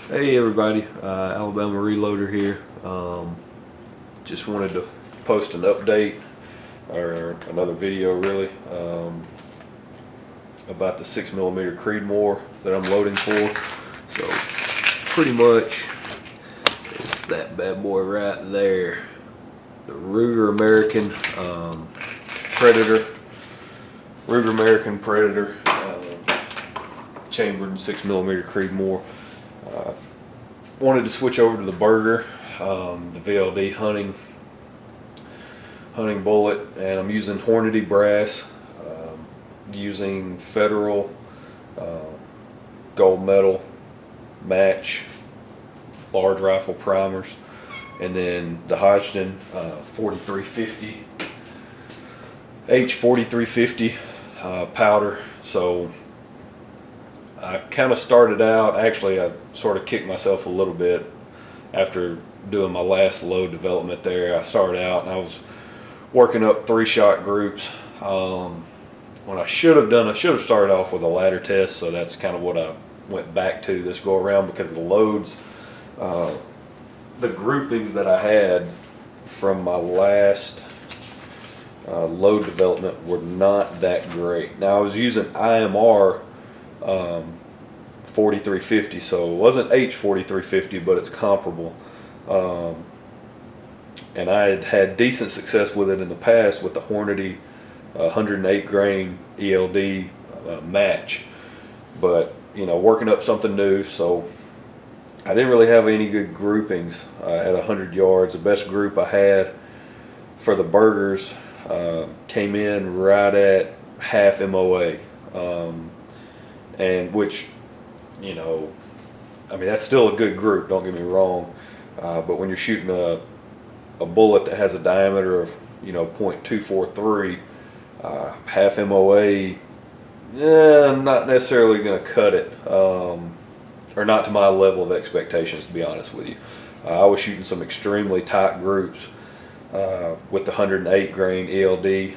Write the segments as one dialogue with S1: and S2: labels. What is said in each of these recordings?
S1: Hey everybody, Alabama Reloader here. Just wanted to post an update or another video really about the 6mm Creedmoor that I'm loading for. So pretty much it's that bad boy right there, the Ruger American Predator, chambered in 6mm Creedmoor. Wanted to switch over to the Burger, the VLD hunting bullet, and I'm using Hornady brass, using Federal gold medal match large rifle primers, and then the Hodgdon 4350 H4350 powder. So I kind of started out, actually I sort of kicked myself a little bit after doing my last load development there. I started out and I was working up 3-shot groups. When I should have started off with a ladder test, so that's kind of what I went back to this go around, because the loads, the groupings that I had from my last load development were not that great. Now I was using IMR 4350, so it wasn't H4350, but it's comparable, and I had decent success with it in the past with the Hornady 108 grain ELD match, but working up something new, so I didn't really have any good groupings at 100 yards. The best group I had for the burgers came in right at half MOA. And which, I mean, that's still a good group, don't get me wrong, but when you're shooting a bullet that has a diameter of .243, half MOA, I'm not necessarily going to cut it, or not to my level of expectations, to be honest with you. I was shooting some extremely tight groups with the 108 grain ELD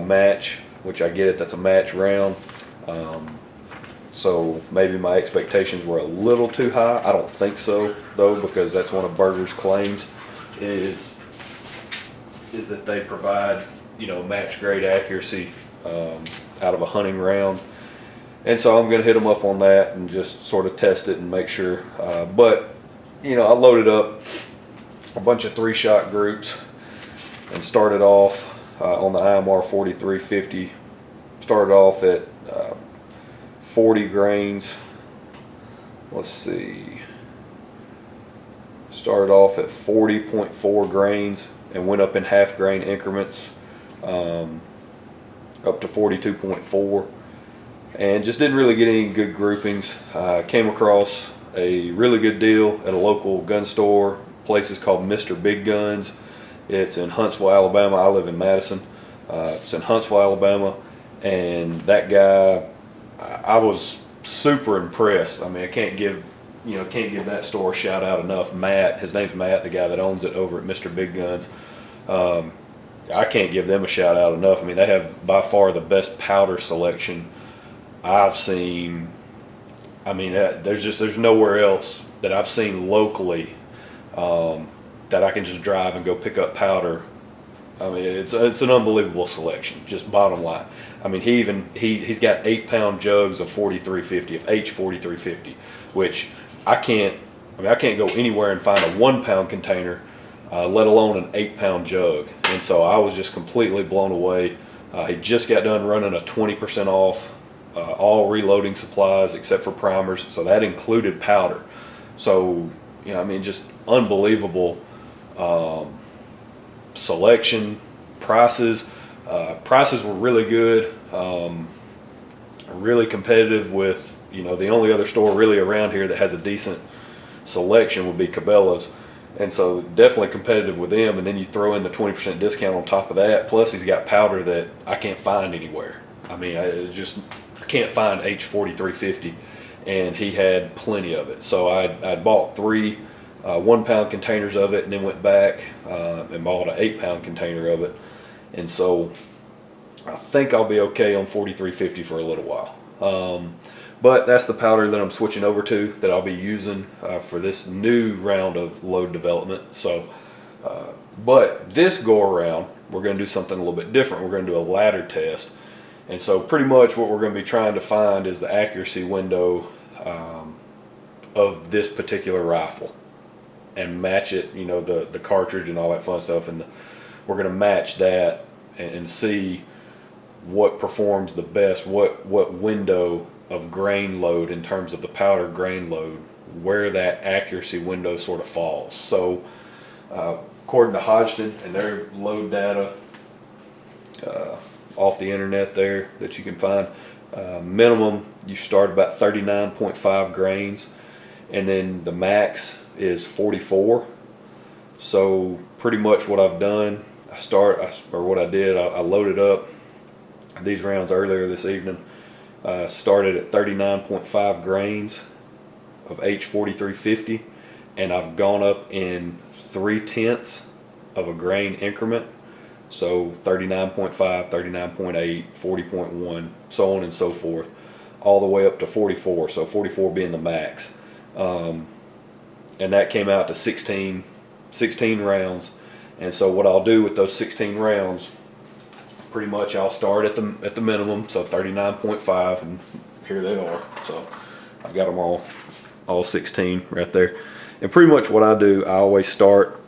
S1: match, which I get it, that's a match round. So maybe my expectations were a little too high. I don't think so though, because that's one of Burger's claims is that they provide match grade accuracy out of a hunting round, and so I'm gonna hit them up on that and just sort of test it and make sure. But I loaded up a bunch of 3-shot groups and started off on the IMR 4350. Started off at 40 grains. Let's see. Started off at 40.4 grains and went up in half grain increments up to 42.4, and just didn't really get any good groupings. Came across a really good deal at a local gun store. Place is called Mr. Big Guns. It's in Huntsville, Alabama. I live in Madison. It's in Huntsville, Alabama, and that guy, I was super impressed. I mean, I can't give that store a shout out enough. Matt, his name's Matt, the guy that owns it over at Mr. Big Guns. I can't give them a shout out enough. I mean, they have by far the best powder selection I've seen. I mean, there's nowhere else that I've seen locally that I can just drive and go pick up powder. I mean, it's an unbelievable selection, just bottom line. I mean, he's got 8-pound jugs of 4350, of H4350, which I can't go anywhere and find a 1-pound container, let alone an 8-pound jug. And so I was just completely blown away. He just got done running a 20% off all reloading supplies except for primers, so that included powder. So I mean, just unbelievable selection. Prices were really good, really competitive with the only other store really around here that has a decent selection would be Cabela's, and so definitely competitive with them. And then you throw in the 20% discount on top of that, plus he's got powder that I can't find anywhere. I mean, I can't find H4350, and he had plenty of it. So I bought 3 1-pound containers of it, and then went back and bought an 8-pound container of it. And so I think I'll be okay on 4350 for a little while. But that's the powder that I'm switching over to, that I'll be using for this new round of load development. So, but this go around, we're going to do something a little bit different. We're going to do a ladder test. And so pretty much what we're going to be trying to find is the accuracy window of this particular rifle, and match it, you know, the cartridge and all that fun stuff, and we're going to match that and see what performs the best, what window of grain load in terms of the powder grain load, where that accuracy window sort of falls. So according to Hodgson and their load data off the internet there that you can find, minimum you start about 39.5 grains, and then the max is 44. So pretty much what I've done, I loaded up these rounds earlier this evening, started at 39.5 grains of H4350, and I've gone up in 3/10 of a grain increment. So 39.5, 39.8, 40.1, so on and so forth, all the way up to 44. So 44 being the max. And that came out to 16 rounds. And so what I'll do with those 16 rounds, pretty much I'll start at the minimum, so 39.5, and here they are. So I've got them all 16 right there. And pretty much what I do, I always start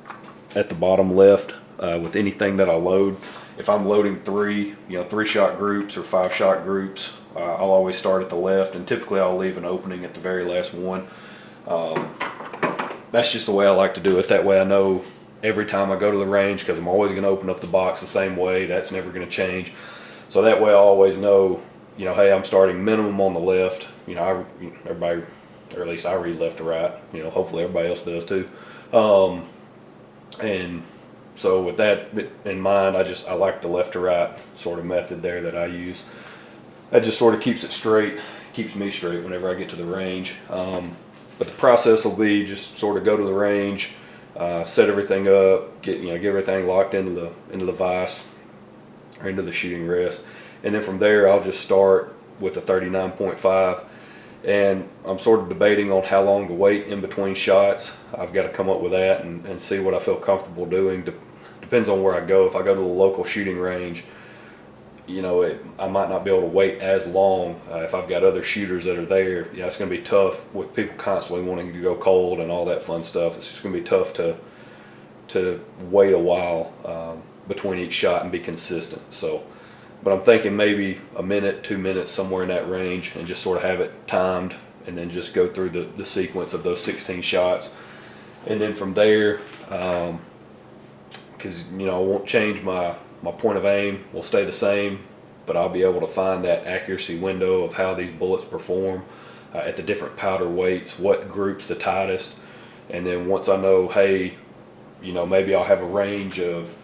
S1: at the bottom left with anything that I load. If I'm loading 3-shot groups or 5-shot groups, I'll always start at the left, and typically I'll leave an opening at the very last one. That's just the way I like to do it. That way I know every time I go to the range, because I'm always going to open up the box the same way. That's never going to change. So that way I always know, hey, I'm starting minimum on the left. Everybody, or at least I read left to right. Hopefully everybody else does too. And so with that in mind, I like the left to right sort of method there that I use. That just sort of keeps it straight, keeps me straight whenever I get to the range. But the process will be just sort of go to the range, set everything up, get everything locked into the vise or into the shooting rest, and then from there I'll just start with the 39.5. And I'm sort of debating on how long to wait in between shots. I've got to come up with that and see what I feel comfortable doing. Depends on where I go. If I go to the local shooting range, I might not be able to wait as long. If I've got other shooters that are there, it's going to be tough with people constantly wanting to go cold and all that fun stuff. It's just going to be tough to wait a while between each shot and be consistent. But I'm thinking maybe a minute, 2 minutes, somewhere in that range, and just sort of have it timed, and then just go through the sequence of those 16 shots. And then from there, because I won't change my point of aim, will stay the same, but I'll be able to find that accuracy window of how these bullets perform at the different powder weights, what group's the tightest. And then once I know, hey, maybe I'll have a range of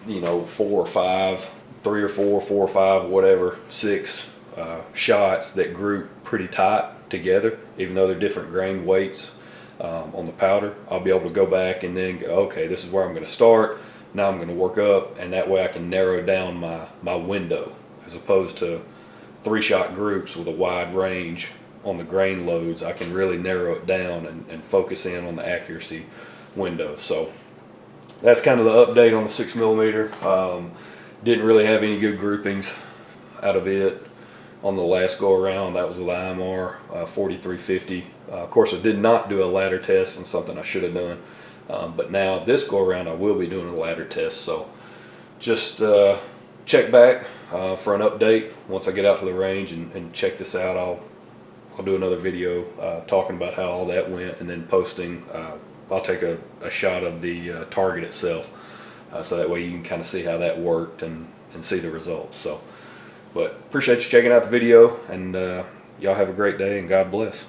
S1: 4 or 5, 3 or 4, 4 or 5, whatever, 6 shots that group pretty tight together, even though they're different grain weights on the powder. I'll be able to go back and then go, okay, this is where I'm going to start. Now I'm going to work up, and that way I can narrow down my window, as opposed to 3-shot groups with a wide range on the grain loads. I can really narrow it down and focus in on the accuracy window. So that's kind of the update on the 6mm. Didn't really have any good groupings out of it on the last go around. That was with IMR 4350. Of course, I did not do a ladder test, and something I should have done. But now this go around I will be doing a ladder test. So just check back for an update once I get out to the range and check this out. I'll do another video talking about how all that went, and then posting. I'll take a shot of the target itself. So that way you can kind of see how that worked and see the results. So, but appreciate you checking out the video, and y'all have a great day, and God bless.